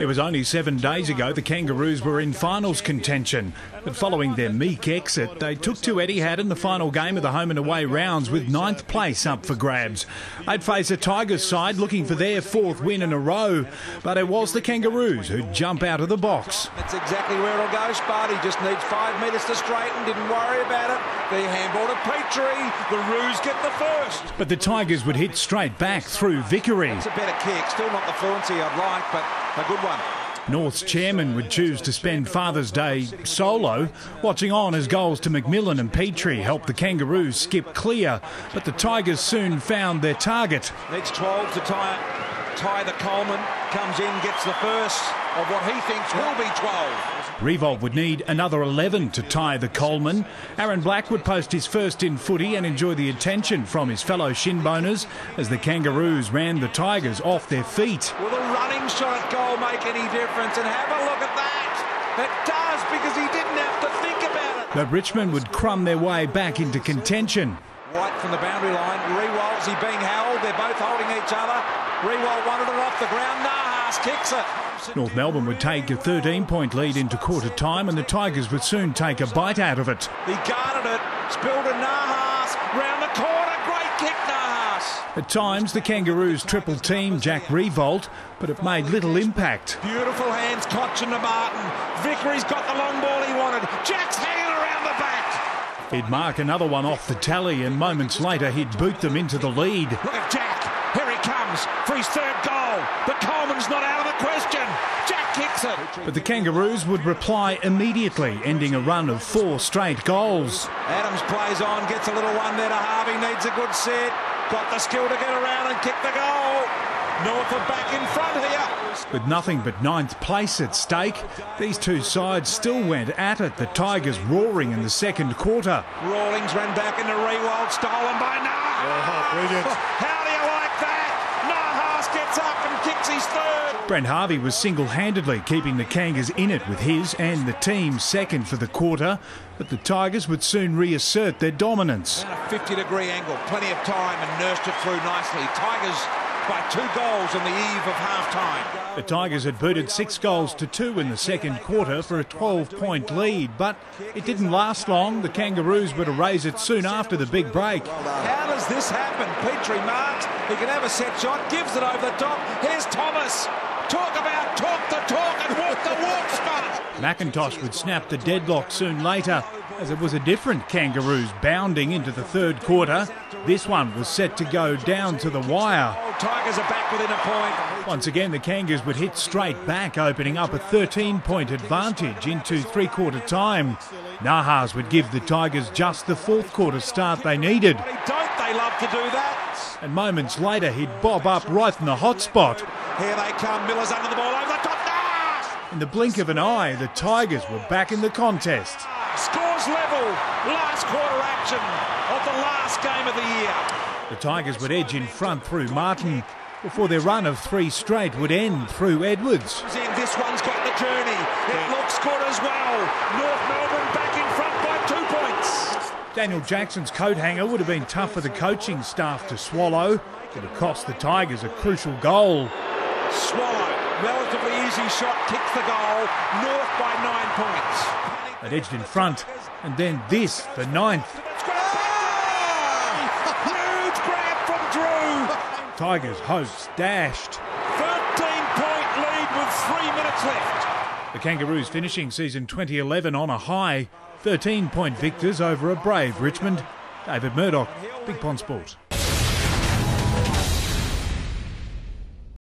It was only 7 days ago the Kangaroos were in finals contention, but following their meek exit, they took to Etihad in the final game of the home and away rounds with 9th place up for grabs. They'd face a Tigers side looking for their 4th win in a row, but it was the Kangaroos who'd jump out of the box. That's exactly where it'll go, Spart. He just needs 5 metres to straighten, didn't worry about it. The handball to Petrie, the Roos get the first. But the Tigers would hit straight back through Vickery. It's a better kick, still not the fluency I'd like, but a good one. North's chairman would choose to spend Father's Day solo, watching on as goals to McMillan and Petrie helped the Kangaroos skip clear, but the Tigers soon found their target. Needs 12 to tie the Coleman, comes in, gets the first of what he thinks will be 12. Revolt would need another 11 to tie the Coleman. Aaron Black would post his first in footy and enjoy the attention from his fellow shinboners as the Kangaroos ran the Tigers off their feet. Will the running shot at goal make any difference? And have a look at that. It does, because he didn't have to think about it. But Richmond would crumb their way back into contention. White from the boundary line. Rewalt, is he being held? They're both holding each other. Rewalt wanted it off the ground. Nahas kicks it. North Melbourne would take a 13-point lead into quarter time and the Tigers would soon take a bite out of it. He guarded it, spilled to Nahas, round the corner, great kick Nahas. At times the Kangaroos triple teamed Jack Revolt, but it made little impact. Beautiful hands, Cochin to Martin. Vickery's got the long ball he wanted. Jack's hanging around the back. He'd mark another one off the tally and moments later he'd boot them into the lead. Look at Jack. Here he comes for his 3rd goal. The Coleman's not out of the question. Jack kicks it. But the Kangaroos would reply immediately, ending a run of 4 straight goals. Adams plays on, gets a little one there to Harvey, needs a good set. Got the skill to get around and kick the goal. North are back in front here. With nothing but 9th place at stake, these two sides still went at it, the Tigers roaring in the 2nd quarter. Rawlings ran back into Rewald, stolen by Nahas. Oh, brilliant. How do you like that? Nahas gets up and kicks his 3rd. Brent Harvey was single-handedly keeping the Kangas in it with his and the team's 2nd for the quarter, but the Tigers would soon reassert their dominance. And a 50-degree angle, plenty of time, and nursed it through nicely. Tigers by 2 goals on the eve of half-time. The Tigers had booted 6 goals to 2 in the 2nd quarter for a 12-point lead, but it didn't last long. The Kangaroos were to raise it soon after the big break. How does this happen? Petrie marks, he can have a set shot, gives it over the top. Here's Thomas. Talk the talk and walk the walk, Spart. McIntosh would snap the deadlock soon later, as it was a different Kangaroos bounding into the 3rd quarter. This one was set to go down to the wire. Tigers are back within a point. Once again, the Kangas would hit straight back, opening up a 13-point advantage into 3-quarter time. Nahas would give the Tigers just the 4th quarter start they needed. Don't they love to do that? And moments later, he'd bob up right in the hot spot. Here they come, Miller's under the ball, over the top. In the blink of an eye, the Tigers were back in the contest. Scores level, last quarter action of the last game of the year. The Tigers would edge in front through Martin before their run of 3 straight would end through Edwards. This one's got the journey. It looks good as well. North Melbourne back in front by 2 points. Daniel Jackson's coat hanger would have been tough for the coaching staff to swallow. It had cost the Tigers a crucial goal. Swallow, relatively easy shot, kicks the goal. North by 9 points. It edged in front, and then this, the 9th. Huge grab from Drew. Tigers' hopes dashed. 13-point lead with 3 minutes left. The Kangaroos finishing season 2011 on a high. 13-point victors over a brave Richmond. David Murdoch, Big Pond Sport.